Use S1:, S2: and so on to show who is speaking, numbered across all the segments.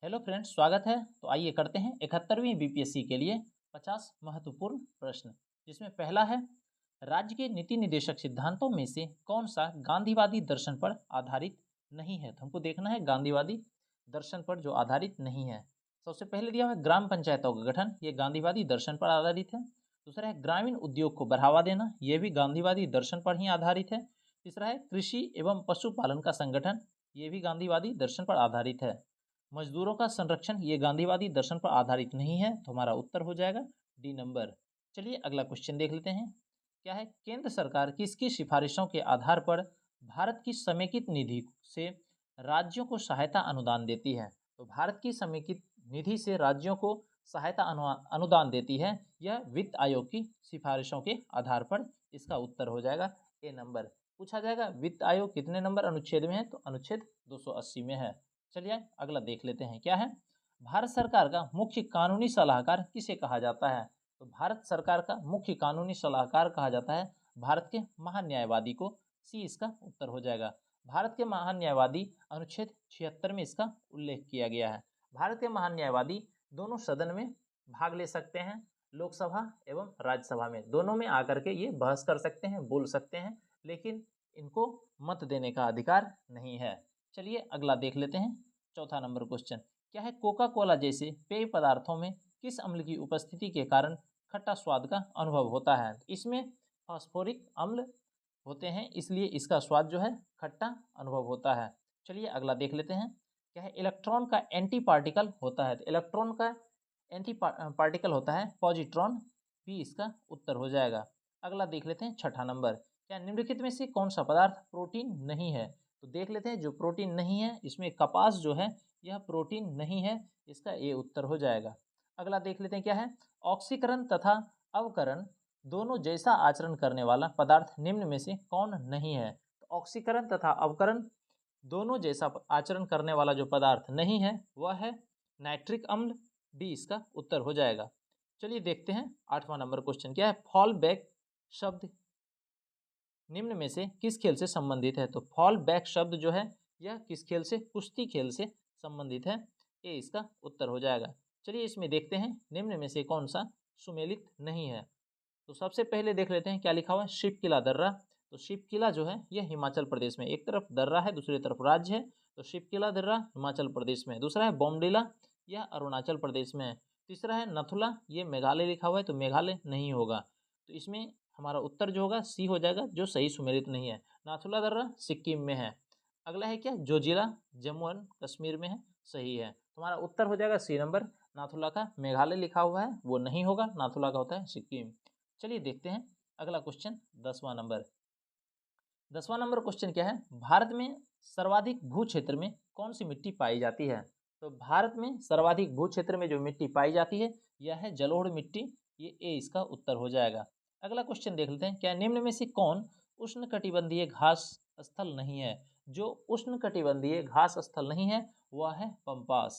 S1: Hello friends, स्वागत है। तो आइए करते हैं 71वीं बीपीएससी के लिए 50 महत्वपूर्ण प्रश्न, जिसमें पहला है राज्य के नीति निर्देशक सिद्धांतों में से कौन सा गांधीवादी दर्शन पर आधारित नहीं है। तो हमको देखना है गांधीवादी दर्शन पर जो आधारित नहीं है। सबसे पहले दिया हुआ है ग्राम पंचायतों का गठन, ये गांधीवादी दर्शन पर आधारित है। दूसरा है ग्रामीण उद्योग को बढ़ावा देना, ये भी गांधीवादी दर्शन पर ही आधारित है। तीसरा है कृषि एवं पशुपालन का संगठन, ये भी गांधीवादी दर्शन पर आधारित है। मजदूरों का संरक्षण, ये गांधीवादी दर्शन पर आधारित नहीं है, तो हमारा उत्तर हो जाएगा डी नंबर। चलिए अगला क्वेश्चन देख लेते हैं। क्या है, केंद्र सरकार किसकी सिफारिशों के आधार पर भारत की समेकित निधि से राज्यों को सहायता अनुदान देती है। तो भारत की समेकित निधि से राज्यों को सहायता अनुदान देती है, यह वित्त आयोग की सिफारिशों के आधार पर। इसका उत्तर हो जाएगा ए नंबर। पूछा जाएगा वित्त आयोग कितने नंबर अनुच्छेद में है, तो अनुच्छेद 280 में है। चलिए अगला देख लेते हैं। क्या है, भारत सरकार का मुख्य कानूनी सलाहकार किसे कहा जाता है। तो भारत सरकार का मुख्य कानूनी सलाहकार कहा जाता है भारत के महान्यायवादी को। सी इसका उत्तर हो जाएगा। भारत के महान्यायवादी अनुच्छेद 76 में इसका उल्लेख किया गया है। भारत के महान्यायवादी दोनों सदन में भाग ले सकते हैं, लोकसभा एवं राज्यसभा में, दोनों में आकर के ये बहस कर सकते हैं, बोल सकते हैं, लेकिन इनको मत देने का अधिकार नहीं है। चलिए अगला देख लेते हैं। चौथा नंबर क्वेश्चन। क्या है, कोका कोला जैसे पेय पदार्थों में किस अम्ल की उपस्थिति के कारण खट्टा स्वाद का अनुभव होता है। इसमें फास्फोरिक अम्ल होते हैं, इसलिए इसका स्वाद जो है खट्टा अनुभव होता है। चलिए अगला देख लेते हैं। क्या है, इलेक्ट्रॉन का एंटी पार्टिकल होता है। तो इलेक्ट्रॉन का एंटी पार्टिकल होता है पॉजिट्रॉन, भी इसका उत्तर हो जाएगा। अगला देख लेते हैं छठा नंबर। क्या निम्नलिखित में से कौन सा पदार्थ प्रोटीन नहीं है। तो देख लेते हैं जो प्रोटीन नहीं है, इसमें कपास जो है यह प्रोटीन नहीं है, इसका ये उत्तर हो जाएगा। अगला देख लेते हैं। क्या है, ऑक्सीकरण तथा अवकरण दोनों जैसा आचरण करने वाला पदार्थ निम्न में से कौन नहीं है। तो ऑक्सीकरण तथा अवकरण दोनों जैसा आचरण करने वाला जो पदार्थ नहीं है वह है नाइट्रिक अम्ल, डी इसका उत्तर हो जाएगा। चलिए देखते हैं आठवां नंबर क्वेश्चन। क्या है, फॉल बैक शब्द निम्न में से किस खेल से संबंधित है। तो फॉल बैक शब्द जो है यह किस खेल से, कुश्ती खेल से संबंधित है, ये इसका उत्तर हो जाएगा। चलिए इसमें देखते हैं निम्न में से कौन सा सुमेलित नहीं है। तो सबसे पहले देख लेते हैं क्या लिखा हुआ है, शिव किला दर्रा। तो शिव किला जो है यह हिमाचल प्रदेश में, एक तरफ दर्रा है दूसरी तरफ राज्य है, तो शिव किला दर्रा हिमाचल प्रदेश में। दूसरा है बोमडिला, यह अरुणाचल प्रदेश में है। तीसरा है नथुला, ये मेघालय लिखा हुआ है, तो मेघालय नहीं होगा। तो इसमें हमारा उत्तर जो होगा सी हो जाएगा, जो सही सुमेलित नहीं है। नाथुला दर्रा सिक्किम में है। अगला है क्या, जोजिला जम्मू एंड कश्मीर में है, सही है। तुम्हारा उत्तर हो जाएगा सी नंबर। नाथुला का मेघालय लिखा हुआ है वो नहीं होगा, नाथुला का होता है सिक्किम। चलिए देखते हैं अगला क्वेश्चन, 10वां नंबर। 10वां नंबर क्वेश्चन क्या है, भारत में सर्वाधिक भू क्षेत्र में कौन सी मिट्टी पाई जाती है। तो भारत में सर्वाधिक भू क्षेत्र में जो मिट्टी पाई जाती है यह है जलोढ़ मिट्टी, ये ए इसका उत्तर हो जाएगा। अगला क्वेश्चन देख लेते हैं। क्या निम्न में से कौन उष्णकटिबंधीय घास स्थल नहीं है। जो उष्णकटिबंधीय घास स्थल नहीं है वह है पंपास।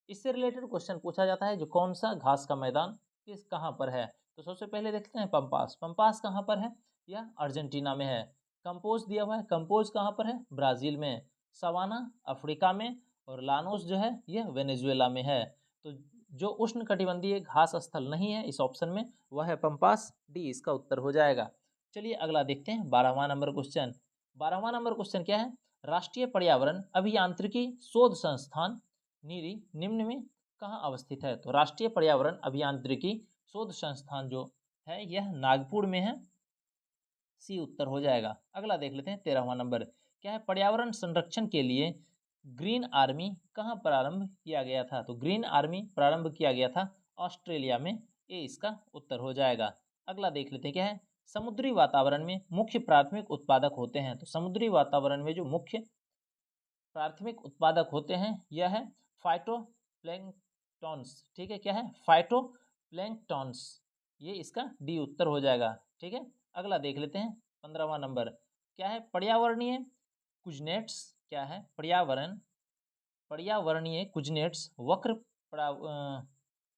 S1: इससे रिलेटेड क्वेश्चन पूछा जाता है, जो कौन सा घास का मैदान किस कहाँ पर है। तो सबसे पहले देखते हैं पंपास। पंपास कहाँ पर है, यह अर्जेंटीना में है। कंपोज दिया हुआ है, कंपोज कहाँ पर है, ब्राज़ील में। सवाना अफ्रीका में, और लानोस जो है यह वेनेजुएला में है। तो जो उष्णकटिबंधीय घास स्थल नहीं है इस ऑप्शन में वह है पंपास, डी इसका उत्तर हो जाएगा। चलिए अगला देखते हैं 12वां नंबर क्वेश्चन। 12वां नंबर क्वेश्चन क्या है, राष्ट्रीय पर्यावरण अभियांत्रिकी शोध संस्थान नीरी निम्न में कहाँ अवस्थित है। तो राष्ट्रीय पर्यावरण अभियांत्रिकी शोध संस्थान जो है यह नागपुर में है, सी उत्तर हो जाएगा। अगला देख लेते हैं 13वां नंबर। क्या है, पर्यावरण संरक्षण के लिए ग्रीन आर्मी कहाँ प्रारंभ किया गया था। तो ग्रीन आर्मी प्रारंभ किया गया था ऑस्ट्रेलिया में, ये इसका उत्तर हो जाएगा। अगला देख लेते हैं। क्या है, समुद्री वातावरण में मुख्य प्राथमिक उत्पादक होते हैं। तो समुद्री वातावरण में जो मुख्य प्राथमिक उत्पादक होते हैं यह है फाइटोप्लैंक्टन्स। ठीक है, क्या है, फाइटोप्लैंक्टन्स, ये इसका डी उत्तर हो जाएगा। ठीक है, अगला देख लेते हैं 15वां नंबर। क्या है, पर्यावरणीय कुजनेट्स। क्या है, पर्यावरणीय कुजनेट्स वक्र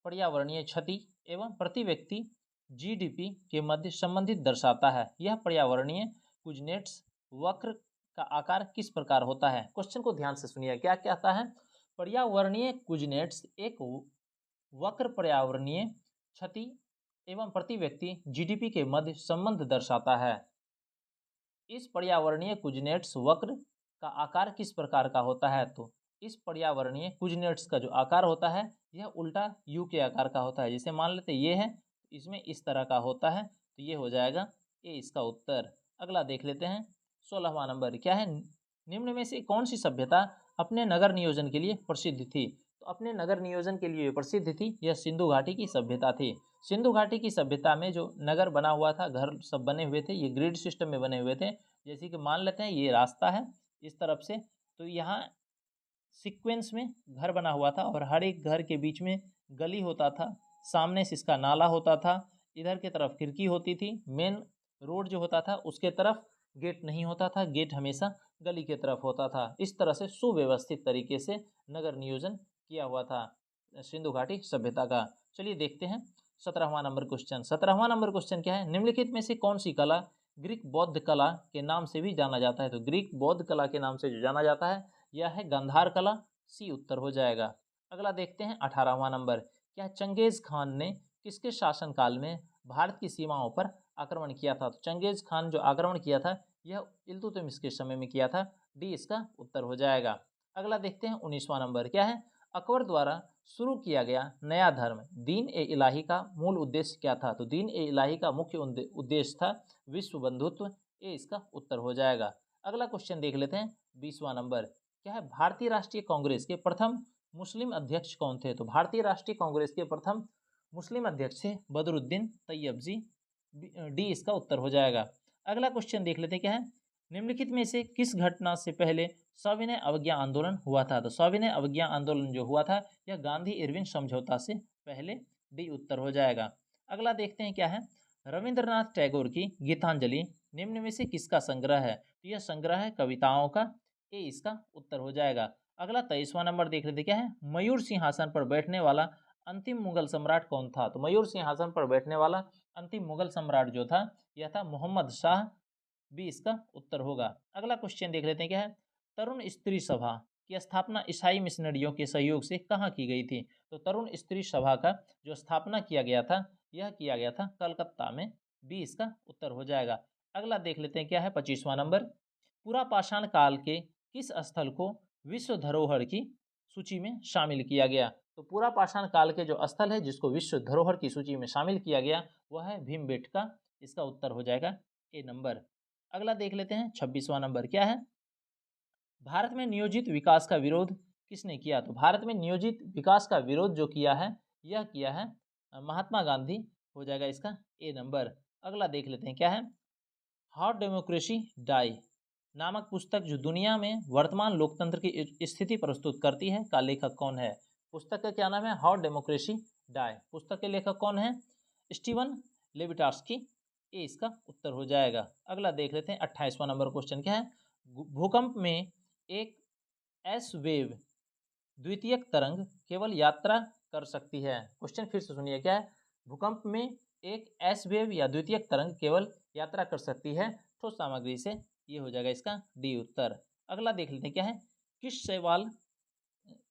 S1: पर्यावरणीय क्षति एवं प्रति व्यक्ति जीडीपी के मध्य संबंधित दर्शाता है। यह पर्यावरणीय कुजनेट्स वक्र का आकार किस प्रकार होता है। क्वेश्चन को ध्यान से सुनिए, क्या कहता है, पर्यावरणीय कुजनेट्स एक वक्र पर्यावरणीय क्षति एवं प्रति व्यक्ति जीडीपी के मध्य संबंध दर्शाता है। इस पर्यावरणीय कुजनेट्स वक्र का आकार किस प्रकार का होता है? तो इस पर्यावरणीय कुजनेट्स का जो आकार होता है यह उल्टा यू के आकार का होता है। जैसे मान लेते ये है, इसमें इस तरह का होता है, तो ये हो जाएगा ए इसका उत्तर। अगला देख लेते हैं 16वां नंबर क्या है? निम्न में से कौन सी सभ्यता अपने नगर नियोजन के लिए प्रसिद्ध थी? तो अपने नगर नियोजन के लिए प्रसिद्ध थी यह सिंधु घाटी की सभ्यता थी। सिंधु घाटी की सभ्यता में जो नगर बना हुआ था, घर सब बने हुए थे, ये ग्रिड सिस्टम में बने हुए थे। जैसे कि मान लेते हैं ये रास्ता है इस तरफ से, तो यहाँ सीक्वेंस में घर बना हुआ था और हर एक घर के बीच में गली होता था, सामने से इसका नाला होता था, इधर की तरफ खिड़की होती थी, मेन रोड जो होता था उसके तरफ गेट नहीं होता था, गेट हमेशा गली के तरफ होता था। इस तरह से सुव्यवस्थित तरीके से नगर नियोजन किया हुआ था सिंधु घाटी सभ्यता का। चलिए देखते हैं 17वां नंबर क्वेश्चन। 17वां नंबर क्वेश्चन क्या है? निम्नलिखित में से कौन सी कला ग्रीक बौद्ध कला के नाम से भी जाना जाता है? तो ग्रीक बौद्ध कला के नाम से जो जाना जाता है यह है गांधार कला, सी उत्तर हो जाएगा। अगला देखते हैं 18वां नंबर क्या है? चंगेज खान ने किसके शासनकाल में भारत की सीमाओं पर आक्रमण किया था? तो चंगेज खान जो आक्रमण किया था यह इल्तुतमिश के समय में किया था, डी इसका उत्तर हो जाएगा। अगला देखते हैं 19वां नंबर क्या है? अकबर द्वारा शुरू किया गया नया धर्म दीन ए इलाही का मूल उद्देश्य क्या था? तो दीन ए इलाही का मुख्य उद्देश्य था विश्व बंधुत्व, ए इसका उत्तर हो जाएगा। अगला क्वेश्चन देख लेते हैं 20वां नंबर क्या है? भारतीय राष्ट्रीय कांग्रेस के प्रथम मुस्लिम अध्यक्ष कौन थे? तो भारतीय राष्ट्रीय कांग्रेस के प्रथम मुस्लिम अध्यक्ष थे बदरुद्दीन तैयबजी, डी इसका उत्तर हो जाएगा। अगला क्वेश्चन देख लेते हैं क्या है? निम्नलिखित में से किस घटना से पहले सविनय अवज्ञा आंदोलन हुआ था? तो सविनय अवज्ञा आंदोलन जो हुआ था यह गांधी इरविन समझौता से पहले, डी उत्तर हो जाएगा। अगला देखते हैं क्या है? रविंद्रनाथ टैगोर की गीतांजलि निम्न में से किसका संग्रह है? तो यह संग्रह है कविताओं का, ए इसका उत्तर हो जाएगा। अगला 23वां नंबर देख लेते क्या है? मयूर सिंहासन पर बैठने वाला अंतिम मुगल सम्राट कौन था? तो मयूर सिंहासन पर बैठने वाला अंतिम मुगल सम्राट जो था यह था मोहम्मद शाह, बी इसका उत्तर होगा। अगला क्वेश्चन देख लेते हैं क्या है? तरुण स्त्री सभा की स्थापना ईसाई मिशनरियों के सहयोग से कहाँ की गई थी? तो तरुण स्त्री सभा का जो स्थापना किया गया था यह किया गया था कलकत्ता में, बी इसका उत्तर हो जाएगा। अगला देख लेते हैं क्या है? 25वां नंबर पूरा पाषाण काल के किस स्थल को विश्व धरोहर की सूची में शामिल किया गया? तो पूरा पाषाण काल के जो स्थल है जिसको विश्व धरोहर की सूची में शामिल किया गया वह है भीमबेटका, इसका उत्तर हो जाएगा ए नंबर। अगला देख लेते हैं 26वां नंबर क्या है? भारत में नियोजित विकास का विरोध किसने किया? तो भारत में नियोजित विकास का विरोध जो किया है यह किया है महात्मा गांधी, हो जाएगा इसका ए नंबर। अगला देख लेते हैं क्या है? हाउ डेमोक्रेसी डाई नामक पुस्तक जो दुनिया में वर्तमान लोकतंत्र की स्थिति प्रस्तुत करती है का लेखक कौन है? पुस्तक का क्या नाम है? How democracy die. पुस्तक के लेखक कौन है? स्टीवन लेविटास्की, ए इसका उत्तर हो जाएगा। अगला देख लेते हैं 28वां नंबर क्वेश्चन क्या है? भूकंप में एक एस वेव द्वितीयक तरंग केवल यात्रा कर सकती है। क्वेश्चन फिर से सुनिए क्या है? भूकंप में एक एस वेव या द्वितीयक तरंग केवल यात्रा कर सकती है ठोस सामग्री से, ये हो जाएगा इसका डी उत्तर। अगला देख लेते हैं क्या है? किस शैवाल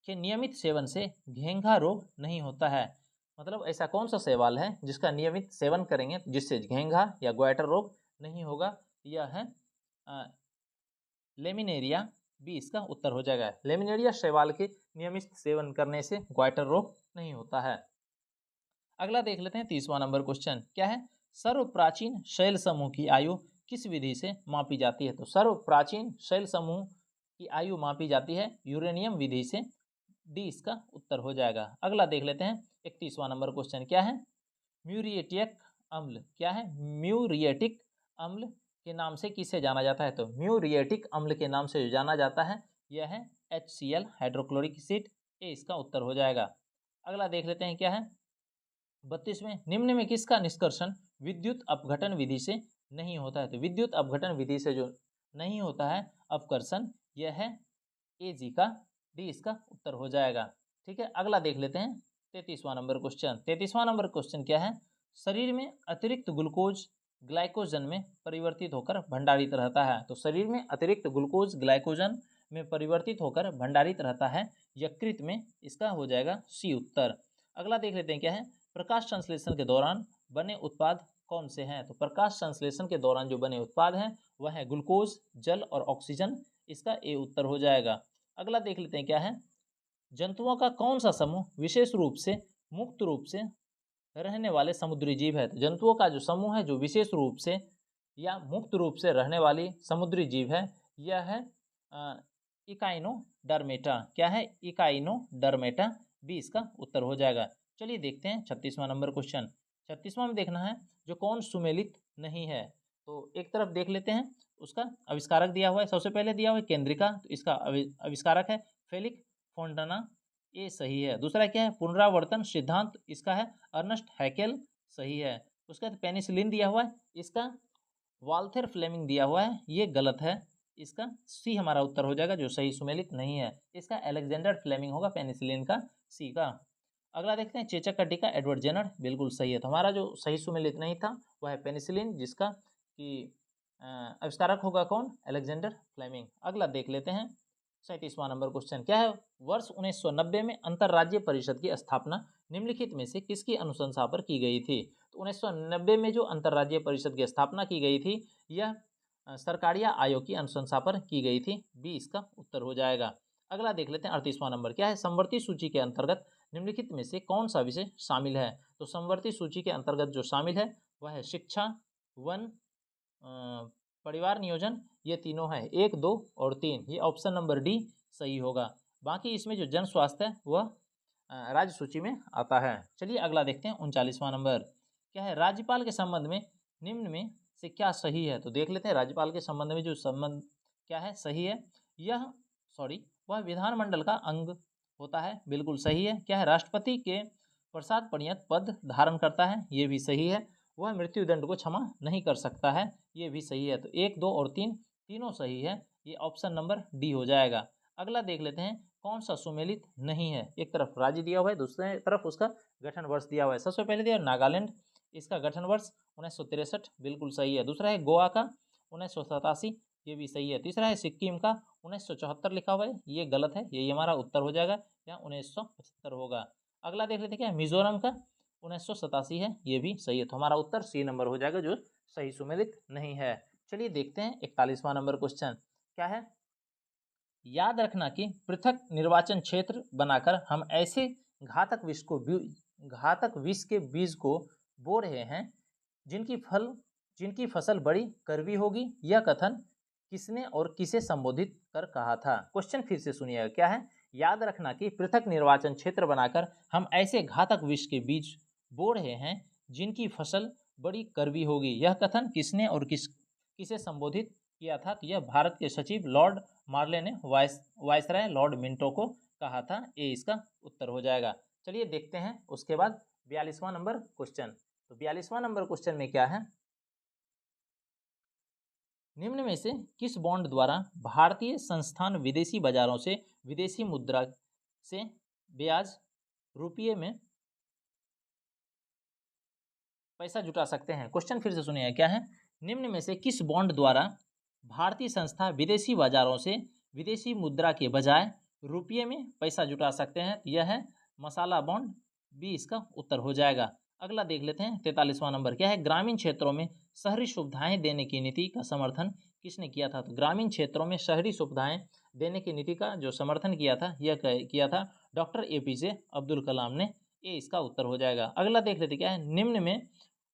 S1: के नियमित सेवन से घेंघा रोग नहीं होता है? मतलब ऐसा कौन सा शैवाल है जिसका नियमित सेवन करेंगे जिससे घेंघा या ग्वाइटर रोग नहीं होगा? यह है लेमिनेरिया, बी इसका उत्तर हो जाएगा। लेमिनेरिया शैवाल के नियमित सेवन करने से ग्वाइटर रोग नहीं होता है। अगला देख लेते हैं 30वां नंबर क्वेश्चन क्या है? सर्व प्राचीन शैल समूह की आयु किस विधि से मापी जाती है? तो सर्व प्राचीन शैल समूह की आयु मापी जाती है यूरेनियम विधि से, डी इसका उत्तर हो जाएगा। अगला देख लेते हैं 31वां नंबर क्वेश्चन क्या है? म्यूरिएटिक अम्ल क्या है? म्यूरिएटिक अम्ल के नाम से किसे जाना जाता है? तो म्यूरिएटिक अम्ल के नाम से जो जाना जाता है यह है HCl हाइड्रोक्लोरिक एसिड, ए इसका उत्तर हो जाएगा। अगला देख लेते हैं क्या है? 32वें निम्न में किसका निष्कर्षण विद्युत अपघटन विधि से नहीं होता है? तो विद्युत अपघटन विधि से जो नहीं होता है अपकर्षण यह है ए जी का, डी इसका उत्तर हो जाएगा। ठीक है, अगला देख लेते हैं 33वां नंबर क्वेश्चन। 33वां नंबर क्वेश्चन क्या है? शरीर में अतिरिक्त ग्लूकोज ग्लाइकोजन में परिवर्तित होकर भंडारित रहता है। तो शरीर में अतिरिक्त ग्लूकोज ग्लाइकोजन में परिवर्तित होकर भंडारित रहता है, यकृत में, इसका हो जाएगा सी उत्तर। अगला देख लेते हैं क्या है, प्रकाश संश्लेषण के दौरान बने उत्पाद कौन से हैं? तो प्रकाश संश्लेषण के दौरान जो बने उत्पाद हैं वह है ग्लूकोज, जल और ऑक्सीजन, इसका ए उत्तर हो जाएगा। अगला देख लेते हैं क्या है, जंतुओं का कौन सा समूह विशेष रूप से मुक्त रूप से रहने वाले समुद्री जीव है? तो जंतुओं का जो समूह है जो विशेष रूप से या मुक्त रूप से रहने वाली समुद्री जीव है, यह है इकाइनोडर्मेटा। क्या है? इकाइनोडर्मेटा, बी इसका उत्तर हो जाएगा। चलिए देखते हैं 36वां नंबर क्वेश्चन। 36वां में देखना है जो कौन सुमेलित नहीं है। तो एक तरफ देख लेते हैं, उसका आविष्कारक दिया हुआ है। सबसे पहले दिया हुआ है केंद्रिका, तो इसका आविष्कारक है फेलिक फोंटाना, ये सही है। दूसरा क्या है, पुनरावर्तन सिद्धांत, इसका है अर्नस्ट हैकेल, सही है। उसके बाद पेनिसिलिन दिया हुआ है, इसका वाल्थर फ्लेमिंग दिया हुआ है, ये गलत है। इसका सी हमारा उत्तर हो जाएगा, जो सही सुमेलित नहीं है। इसका अलेक्जेंडर फ्लेमिंग होगा, पेनिसिलिन का सी का। अगला देखते हैं चेचक का टीका, एडवर्ड जेनर, बिल्कुल सही है। तो हमारा जो सही सुमेलित नहीं था वह है पेनिसिलिन, जिसका कि आविष्कारक होगा कौन? Alexander Fleming. अगला देख लेते हैं 37वां नंबर क्वेश्चन। क्या है? वर्ष 1990 में अंतर्राज्यीय परिषद की स्थापना निम्नलिखित में से किसकी अनुशंसा पर की गई थी? तो 1990 में जो अंतर्राज्यीय परिषद की स्थापना की गई थी, यह सरकारिया आयोग की अनुशंसा पर की गई थी, बी इसका उत्तर हो जाएगा। अगला देख लेते हैं 38वां नंबर। क्या है? समवर्ती सूची के अंतर्गत निम्नलिखित में से कौन सा विषय शामिल है? तो समवर्ती सूची के अंतर्गत जो शामिल है वह है शिक्षा, वन, परिवार नियोजन, ये तीनों है, 1, 2 और 3। ये ऑप्शन नंबर डी सही होगा। बाकी इसमें जो जन स्वास्थ्य है वह राज्य सूची में आता है। चलिए अगला देखते हैं 39वां नंबर। क्या है? राज्यपाल के संबंध में निम्न में से क्या सही है? तो देख लेते हैं राज्यपाल के संबंध में जो संबंध क्या है सही है, यह वह विधानमंडल का अंग होता है, बिल्कुल सही है। क्या है? राष्ट्रपति के प्रसाद परिणत पद धारण करता है, ये भी सही है। वह मृत्युदंड को क्षमा नहीं कर सकता है, ये भी सही है। तो 1, 2 और 3 तीनों सही है, ये ऑप्शन नंबर डी हो जाएगा। अगला देख लेते हैं कौन सा सुमेलित नहीं है। एक तरफ राज्य दिया हुआ है, दूसरे तरफ उसका गठन वर्ष दिया हुआ है। सबसे पहले दिया नागालैंड, इसका गठन वर्ष 1963, बिल्कुल सही है। दूसरा है गोवा का 1987, ये भी सही है। तीसरा है सिक्किम का 1974 लिखा हुआ है, ये गलत है, यही हमारा उत्तर हो जाएगा, यहाँ 1975 होगा। अगला देख लेते हैं क्या, मिजोरम का 1987 है, ये भी सही है। तो हमारा उत्तर सी नंबर हो जाएगा, जो सही सुमेलित नहीं है। चलिए देखते हैं 41वां नंबर क्वेश्चन। क्या है? याद रखना कि पृथक निर्वाचन क्षेत्र बनाकर हम ऐसे घातक विष के बीज को बो रहे हैं जिनकी फसल बड़ी कड़वी होगी। यह कथन किसने और किसे संबोधित कर कहा था? क्वेश्चन फिर से सुनिएगा। क्या है? याद रखना कि पृथक निर्वाचन क्षेत्र बनाकर हम ऐसे घातक विष के बीज बो रहे हैं जिनकी फसल बड़ी कड़वी होगी। यह कथन किसने और किसे संबोधित किया था? तो यह भारत के सचिव लॉर्ड मार्ले ने वायसराय लॉर्ड मिंटो को कहा था, ये इसका उत्तर हो जाएगा। चलिए देखते हैं उसके बाद 42वां नंबर क्वेश्चन। तो 42वां नंबर क्वेश्चन में क्या है, निम्न में से किस बॉन्ड द्वारा भारतीय संस्थान विदेशी बाजारों से विदेशी मुद्रा से ब्याज रुपये में पैसा जुटा सकते हैं? क्वेश्चन फिर से सुनिए। क्या है? निम्न में से किस बॉन्ड द्वारा भारतीय संस्था विदेशी बाजारों से विदेशी मुद्रा के बजाय रुपये में पैसा जुटा सकते हैं? यह है मसाला बॉन्ड, बी इसका उत्तर हो जाएगा। अगला देख लेते हैं 43वां नंबर। क्या है? ग्रामीण क्षेत्रों में शहरी सुविधाएं देने की नीति का समर्थन किसने किया था? तो ग्रामीण क्षेत्रों में शहरी सुविधाएं देने की नीति का जो समर्थन किया था, यह किया था डॉक्टर APJ अब्दुल कलाम ने, ये इसका उत्तर हो जाएगा। अगला देख लेते क्या है, निम्न में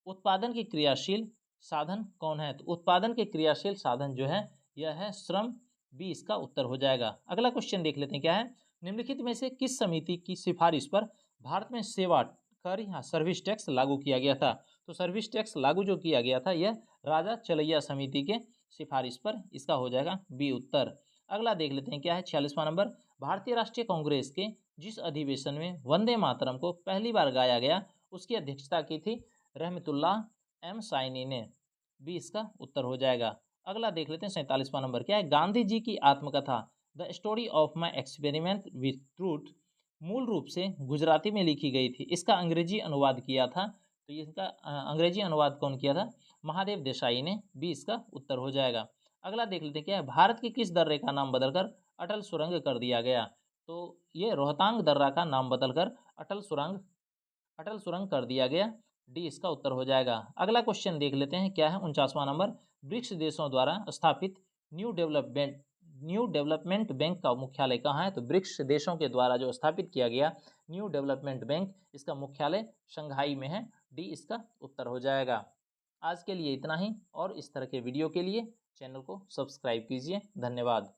S1: उत्पादन के क्रियाशील साधन कौन है? तो उत्पादन के क्रियाशील साधन जो है यह है श्रम, बी इसका उत्तर हो जाएगा। अगला क्वेश्चन देख लेते हैं। क्या है? निम्नलिखित में से किस समिति की सिफारिश पर भारत में सेवा कर या सर्विस टैक्स लागू किया गया था? तो सर्विस टैक्स लागू जो किया गया था यह राजा चलैया समिति के सिफारिश पर, इसका हो जाएगा बी उत्तर। अगला देख लेते हैं। क्या है? 46वां नंबर। भारतीय राष्ट्रीय कांग्रेस के जिस अधिवेशन में वंदे मातरम को पहली बार गाया गया उसकी अध्यक्षता की थी रहमतुल्लाह M साइनी ने, बी इसका उत्तर हो जाएगा। अगला देख लेते हैं 47वां नंबर। क्या है? गांधी जी की आत्मकथा the story of my experiment with truth मूल रूप से गुजराती में लिखी गई थी, इसका अंग्रेजी अनुवाद किया था, तो इसका अंग्रेजी अनुवाद कौन किया था? महादेव देसाई ने, बी इसका उत्तर हो जाएगा। अगला देख लेते हैं। क्या है? भारत के किस दर्रे का नाम बदलकर अटल सुरंग कर दिया गया। तो ये रोहतांग दर्रा का नाम बदलकर अटल सुरंग कर दिया गया। डी इसका उत्तर हो जाएगा। अगला क्वेश्चन देख लेते हैं, क्या है 49वां नंबर। ब्रिक्स देशों द्वारा स्थापित न्यू डेवलपमेंट बैंक का मुख्यालय कहाँ है? तो ब्रिक्स देशों के द्वारा जो स्थापित किया गया न्यू डेवलपमेंट बैंक, इसका मुख्यालय शंघाई में है। डी इसका उत्तर हो जाएगा। आज के लिए इतना ही, और इस तरह के वीडियो के लिए चैनल को सब्सक्राइब कीजिए। धन्यवाद।